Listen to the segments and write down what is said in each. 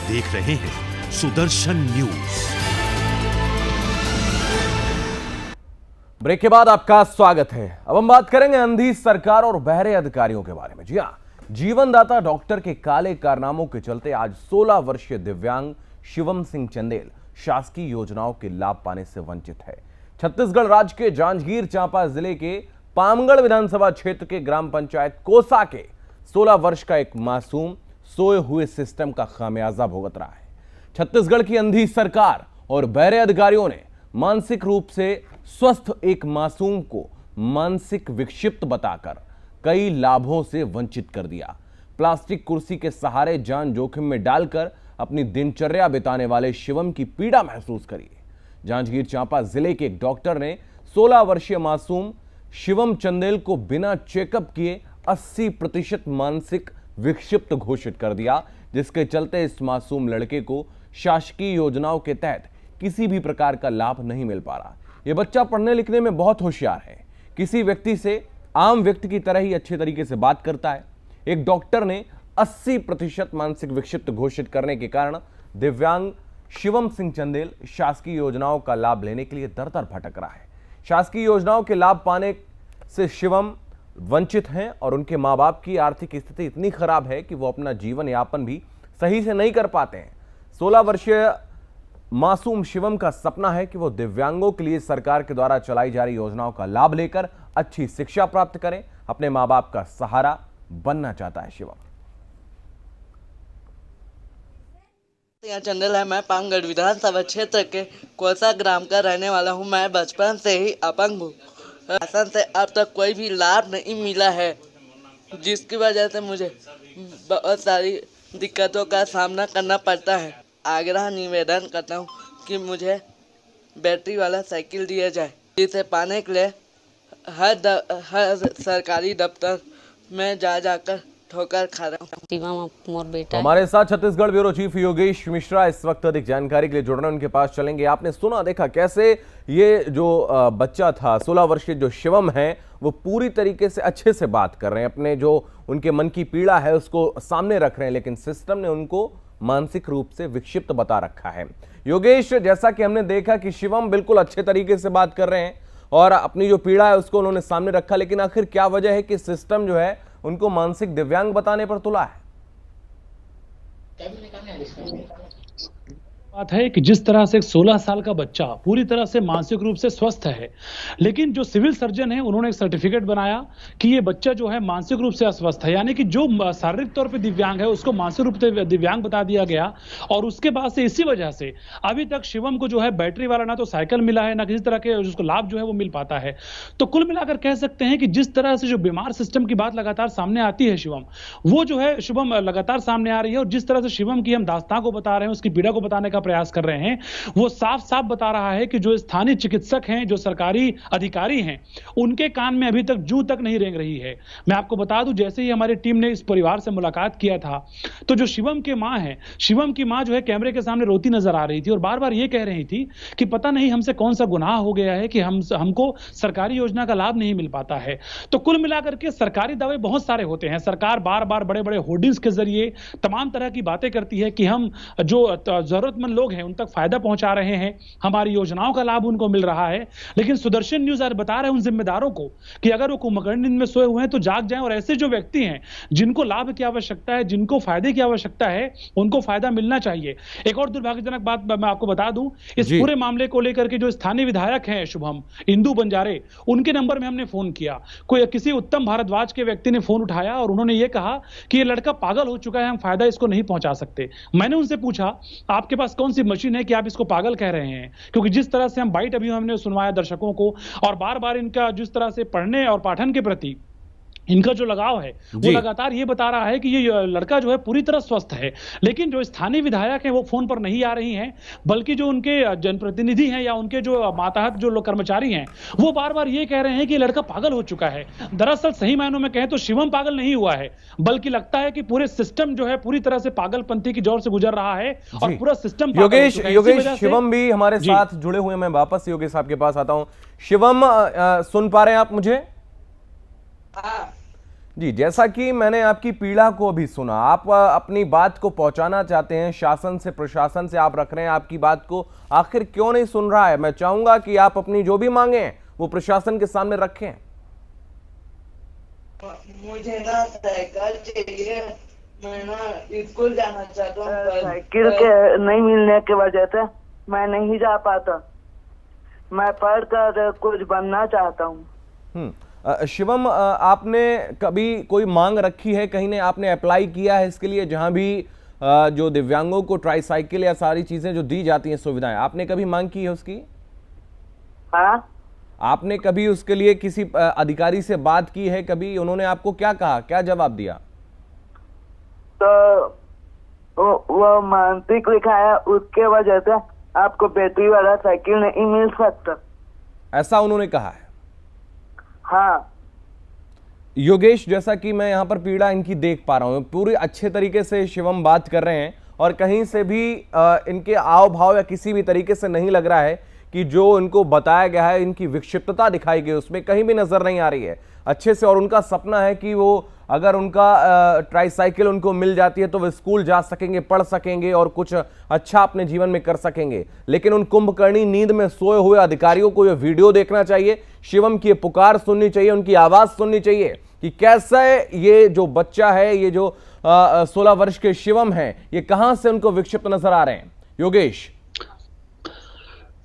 देख रहे हैं सुदर्शन न्यूज। ब्रेक के बाद आपका स्वागत है। अब हम बात करेंगे अंधी सरकार और बहरे अधिकारियों के बारे में। जी हां, जीवनदाता डॉक्टर के काले कारनामों के चलते आज 16 वर्षीय दिव्यांग शिवम सिंह चंदेल शासकीय योजनाओं के लाभ पाने से वंचित है। छत्तीसगढ़ राज्य के जांजगीर चांपा जिले के पामगढ़ विधानसभा क्षेत्र के ग्राम पंचायत कोसा के 16 वर्ष का एक मासूम सोए हुए सिस्टम का खामियाजा भुगत रहा है। छत्तीसगढ़ की अंधी सरकार और बहरे अधिकारियों ने मानसिक रूप से स्वस्थ एक मासूम को मानसिक विक्षिप्त बताकर कई लाभों से वंचित कर दिया। प्लास्टिक कुर्सी के सहारे जान जोखिम में डालकर अपनी दिनचर्या बिताने वाले शिवम की पीड़ा महसूस करी। जांजगीर चांपा जिले के एक डॉक्टर ने 16 वर्षीय मासूम शिवम चंदेल को बिना चेकअप किए 80% मानसिक विक्षिप्त घोषित कर दिया, जिसके चलते इस मासूम लड़के को शासकीय योजनाओं के तहत किसी भी प्रकार का लाभ नहीं मिल पा रहा। यह बच्चा पढ़ने लिखने में बहुत होशियार है, किसी व्यक्ति से आम व्यक्ति की तरह ही अच्छे तरीके से बात करता है। एक डॉक्टर ने 80% मानसिक विक्षिप्त घोषित करने के कारण दिव्यांग शिवम सिंह चंदेल शासकीय योजनाओं का लाभ लेने के लिए दर-दर भटक रहा है। शासकीय योजनाओं के लाभ पाने से शिवम वंचित हैं और उनके मां बाप की आर्थिक स्थिति इतनी खराब है कि वो अपना जीवन यापन भी सही से नहीं कर पाते हैं। 16 वर्षीय मासूम शिवम का सपना है कि वो दिव्यांगों के लिए सरकार के द्वारा चलाई जा रही योजनाओं का लाभ लेकर अच्छी शिक्षा प्राप्त करें। अपने मां बाप का सहारा बनना चाहता है शिवम। चंदेल है। मैं पामगढ़ विधानसभा क्षेत्र के कोसा ग्राम का रहने वाला हूँ। मैं बचपन से ही अपंग हूँ। शासन से अब तक कोई भी लाभ नहीं मिला है, जिसकी वजह से मुझे बहुत सारी दिक्कतों का सामना करना पड़ता है। आग्रह निवेदन करता हूँ कि मुझे बैटरी वाला साइकिल दिया जाए, जिसे पाने के लिए हर सरकारी दफ्तर में जाकर ठोकर खा रहा हूँ। हमारे साथ छत्तीसगढ़ ब्यूरो चीफ योगेश मिश्रा इस वक्त अधिक जानकारी के लिए जुड़ रहे हैं, उनके पास चलेंगे। आपने सुना देखा कैसे ये जो बच्चा था 16 वर्षीय जो शिवम है वो पूरी तरीके से अच्छे से बात कर रहे हैं, अपने जो उनके मन की पीड़ा है उसको सामने रख रहे हैं, लेकिन सिस्टम ने उनको मानसिक रूप से विक्षिप्त बता रखा है। योगेश, जैसा कि हमने देखा कि शिवम बिल्कुल अच्छे तरीके से बात कर रहे हैं और अपनी जो पीड़ा है उसको उन्होंने सामने रखा, लेकिन आखिर क्या वजह है कि सिस्टम जो है उनको मानसिक दिव्यांग बताने पर तुला है? बात है कि जिस तरह से एक 16 साल का बच्चा पूरी तरह से मानसिक रूप से स्वस्थ है, लेकिन जो सिविल सर्जन है उन्होंने एक सर्टिफिकेट बनाया कि ये बच्चा जो है मानसिक रूप से अस्वस्थ है, यानी कि जो शारीरिक तौर पे दिव्यांग है उसको मानसिक रूप से दिव्यांग बता दिया गया। और उसके बाद से इसी वजह से अभी तक शिवम को जो है बैटरी वाला ना तो साइकिल मिला है, ना किसी तरह के उसको लाभ जो है वो मिल पाता है। तो कुल मिलाकर कह सकते हैं कि जिस तरह से जो बीमार सिस्टम की बात लगातार सामने आती है शिवम, वो जो है शिवम लगातार सामने आ रही है। और जिस तरह से शिवम की हम दास्तां को बता रहे हैं, उसकी पीड़ा को बताने का प्रयास कर रहे हैं, वो साफ साफ बता रहा है कि जो स्थानीय चिकित्सक हैं, जो सरकारी अधिकारी हैं, उनके कान में अभी तक जू तक नहीं रेंग रही है। मैं आपको बता दूं, जैसे ही हमारी टीम ने इस परिवार से मुलाकात किया था तो जो शिवम के मां है, शिवम की मां जो है कैमरे के सामने रोती नजर आ रही थी और बार बार ये कह रही थी कि पता नहीं हमसे कौन सा गुनाह हो गया है कि हमको सरकारी योजना का लाभ नहीं मिल पाता है। तो कुल मिलाकर के सरकारी दावे बहुत सारे होते हैं। सरकार बार बार बड़े बड़े होर्डिंग्स के जरिए तमाम तरह की बातें करती है कि हम जो जरूरतमंद लोग हैं उन तक फायदा पहुंचा रहे हैं, हमारी योजनाओं का लाभ उनको मिल रहा है। लेकिन सुदर्शन न्यूज आज बता रहे हैं उन जिम्मेदारों को कि अगर वो कुंभकर्ण नींद में सोए हुए हैं तो जाग जाएं और ऐसे जो व्यक्ति हैं जिनको लाभ की आवश्यकता है, जिनको फायदे की आवश्यकता है, उनको फायदा मिलना चाहिए। एक और दुर्भाग्यजनक बात मैं आपको बता दूं, इस पूरे मामले को लेकर के जो स्थानीय विधायक हैं शुभम इंदू बंजारे, उनके नंबर में हमने फोन किया। कोई किसी उत्तम भारद्वाज के व्यक्ति ने फोन उठाया और उन्होंने ये कहा कि ये लड़का पागल हो चुका है, हम फायदा इसको नहीं पहुंचा सकते। मैंने उनसे पूछा आपके पास कौन सी मशीन है कि आप इसको पागल कह रहे हैं, क्योंकि जिस तरह से हम बाइट अभी हमने सुनवाया दर्शकों को और बार बार इनका जिस तरह से पढ़ने और पाठन के प्रति इनका जो लगाव है वो लगातार ये बता रहा है कि ये लड़का जो है पूरी तरह स्वस्थ है। लेकिन जो स्थानीय विधायक हैं वो फोन पर नहीं आ रही हैं, बल्कि जो उनके जनप्रतिनिधि हैं या उनके जो मातहत जो लोग कर्मचारी हैं वो बार बार ये कह रहे हैं कि लड़का पागल हो चुका है। दरअसल सही मायनों में कहें तो शिवम पागल नहीं हुआ है, बल्कि लगता है कि पूरे सिस्टम जो है पूरी तरह से पागलपंथी की दौर से गुजर रहा है और पूरा सिस्टम। योगेश शिवम भी हमारे साथ जुड़े हुए हैं। मैं वापस योगेश साहब के पास आता हूं। शिवम, सुन पा रहे हैं आप मुझे? जी, जैसा कि मैंने आपकी पीड़ा को अभी सुना, आप अपनी बात को पहुंचाना चाहते हैं शासन से, प्रशासन से आप रख रहे हैं आपकी बात को, आखिर क्यों नहीं सुन रहा है? मैं चाहूंगा कि आप अपनी जो भी मांगे हैं वो प्रशासन के सामने रखें। मुझे ना साइकिल चाहिए, मैं ना स्कूल जाना चाहता हूँ। साइकिल के नहीं मिलने की वजह से मैं नहीं जा पाता। मैं पढ़कर कुछ बनना चाहता हूँ। शिवम, आपने कभी कोई मांग रखी है, कहीं ने आपने अप्लाई किया है इसके लिए, जहां भी जो दिव्यांगों को ट्राईसाइकिल या सारी चीजें जो दी जाती हैं सुविधाएं, आपने कभी मांग की है उसकी? हाँ, आपने कभी उसके लिए किसी अधिकारी से बात की है कभी? उन्होंने आपको क्या कहा, क्या जवाब दिया? तो वो मानसिक लिखा है, उसके वजह से आपको बैटरी वाला साइकिल नहीं मिल सकता, ऐसा उन्होंने कहा है। हाँ योगेश, जैसा कि मैं यहाँ पर पीड़ा इनकी देख पा रहा हूँ, पूरी अच्छे तरीके से शिवम बात कर रहे हैं और कहीं से भी इनके आव भाव या किसी भी तरीके से नहीं लग रहा है कि जो इनको बताया गया है, इनकी विक्षिप्तता दिखाई गई उसमें कहीं भी नजर नहीं आ रही है अच्छे से। और उनका सपना है कि वो, अगर उनका ट्राईसाइकिल उनको मिल जाती है तो वो स्कूल जा सकेंगे, पढ़ सकेंगे और कुछ अच्छा अपने जीवन में कर सकेंगे। लेकिन उन कुंभकर्णी नींद में सोए हुए अधिकारियों को ये वीडियो देखना चाहिए, शिवम की पुकार सुननी चाहिए, उनकी आवाज सुननी चाहिए कि कैसे ये जो बच्चा है, ये जो 16 वर्ष के शिवम है, ये कहां से उनको विक्षिप्त नजर आ रहे हैं। योगेश।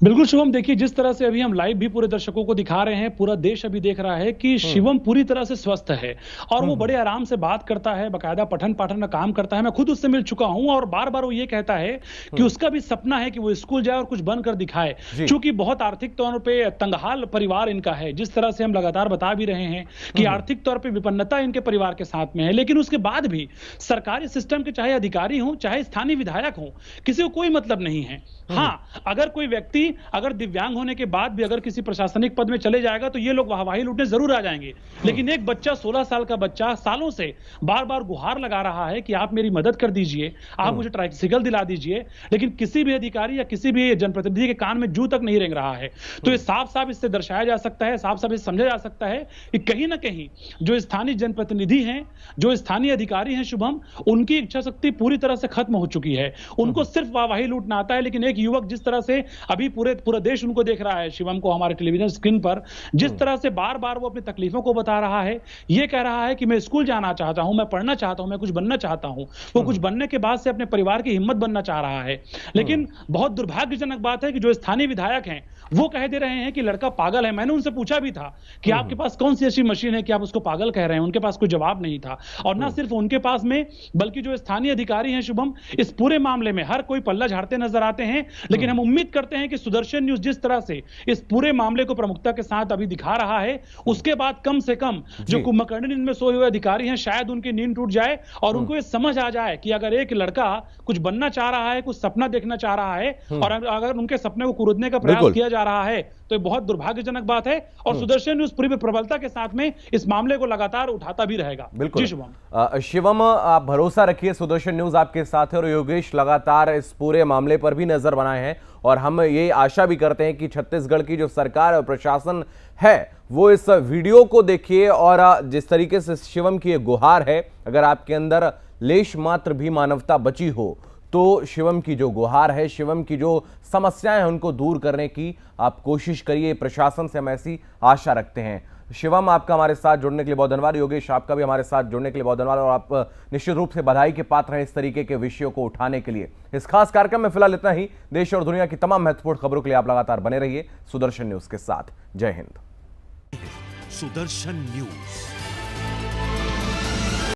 बिल्कुल शुभम, देखिए जिस तरह से अभी हम लाइव भी पूरे दर्शकों को दिखा रहे हैं, पूरा देश अभी देख रहा है कि शिवम पूरी तरह से स्वस्थ है और वो बड़े आराम से बात करता है, बकायदा पठन पाठन में काम करता है। मैं खुद उससे मिल चुका हूं और बार बार वो ये कहता है कि उसका भी सपना है कि वो स्कूल जाए और कुछ बनकर दिखाए, क्योंकि बहुत आर्थिक तौर पर तंगहाल परिवार इनका है। जिस तरह से हम लगातार बता भी रहे हैं कि आर्थिक तौर पर विपन्नता इनके परिवार के साथ में है, लेकिन उसके बाद भी सरकारी सिस्टम के चाहे अधिकारी हों चाहे स्थानीय विधायक हों, किसी को कोई मतलब नहीं है। हाँ, अगर कोई व्यक्ति अगर दिव्यांग होने के बाद भी अगर किसी प्रशासनिक पद में चले जाएगा तो ये लोग वाहवाही लूटने जरूर आ जाएंगे। लेकिन एक बच्चा, 16 साल का बच्चा, सालों से बार बार गुहार लगा रहा है कि आप मेरी मदद कर दीजिए, आप मुझे ट्राइसाइकिल दिला दीजिए, लेकिन किसी भी अधिकारी या किसी भी जनप्रतिनिधि के कान में जू तक नहीं रेंग रहा है। तो ये साफ साफ इससे दर्शाया जा सकता है, साफ साफ समझा जा सकता है कि कहीं ना कहीं जो स्थानीय जनप्रतिनिधि हैं, जो स्थानीय अधिकारी हैं शुभम, उनकी इच्छा शक्ति पूरी तरह से खत्म हो चुकी है। उनको सिर्फ वाहवाही लूटना आता है। लेकिन एक युवक जिस तरह से अभी पूरा देश उनको देख रहा है, शिवम को हमारे टेलीविजन स्क्रीन पर, जिस तरह से बार बार वो अपनी तकलीफों को बता रहा है, ये कह रहा है कि मैं स्कूल जाना चाहता हूं, मैं पढ़ना चाहता हूं, मैं कुछ बनना चाहता हूं। वो कुछ बनने के बाद से अपने परिवार की हिम्मत बनना चाह रहा है। लेकिन बहुत दुर्भाग्यजनक बात है कि जो स्थानीय विधायक हैं वो कह दे रहे हैं कि लड़का पागल है। मैंने उनसे पूछा भी था कि आपके पास कौन सी ऐसी मशीन है कि आप उसको पागल कह रहे हैं। उनके पास कोई जवाब नहीं था। और ना सिर्फ उनके पास में, बल्कि जो स्थानीय अधिकारी हैं शुभम, इस पूरे मामले में हर कोई पल्ला झाड़ते नजर आते हैं। लेकिन हम उम्मीद करते हैं कि सुदर्शन न्यूज जिस तरह से इस पूरे मामले को प्रमुखता के साथ अभी दिखा रहा है, उसके बाद कम से कम जो कुंभकर्णी नींद में सोए हुए अधिकारी हैं, शायद उनकी नींद टूट जाए और उनको ये समझ आ जाए कि अगर एक लड़का कुछ बनना चाह रहा है, कुछ सपना देखना चाह रहा है और अगर उनके सपने को कुरुदने का प्रयास किया जा रहा है तो ये बहुत दुर्भाग्यजनक बात है। और सुदर्शन न्यूज पूरी प्रबलता के साथ में इस मामले को लगातार उठाता भी रहेगा। बिल्कुल शिवम। शिवम, आप भरोसा रखिए, सुदर्शन न्यूज आपके साथ है और योगेश लगातार इस पूरे मामले पर भी नजर बनाए हैं। और हम ये आशा भी करते हैं कि छत्तीसगढ़ की जो सरकार और प्रशासन है वो इस वीडियो को देखिए और जिस तरीके से शिवम की ये गुहार है, अगर आपके अंदर लेश मात्र भी मानवता बची हो तो शिवम की जो गुहार है, शिवम की जो समस्याएं हैं, उनको दूर करने की आप कोशिश करिए। प्रशासन से हम ऐसी आशा रखते हैं। शिवम, आपका हमारे साथ जुड़ने के लिए बहुत धन्यवाद। योगेश, आपका भी हमारे साथ जुड़ने के लिए बहुत धन्यवाद और आप निश्चित रूप से बधाई के पात्र हैं इस तरीके के विषयों को उठाने के लिए। इस खास कार्यक्रम में फिलहाल इतना ही। देश और दुनिया की तमाम महत्वपूर्ण खबरों के लिए आप लगातार बने रहिए सुदर्शन न्यूज के साथ। जय हिंद। सुदर्शन न्यूज।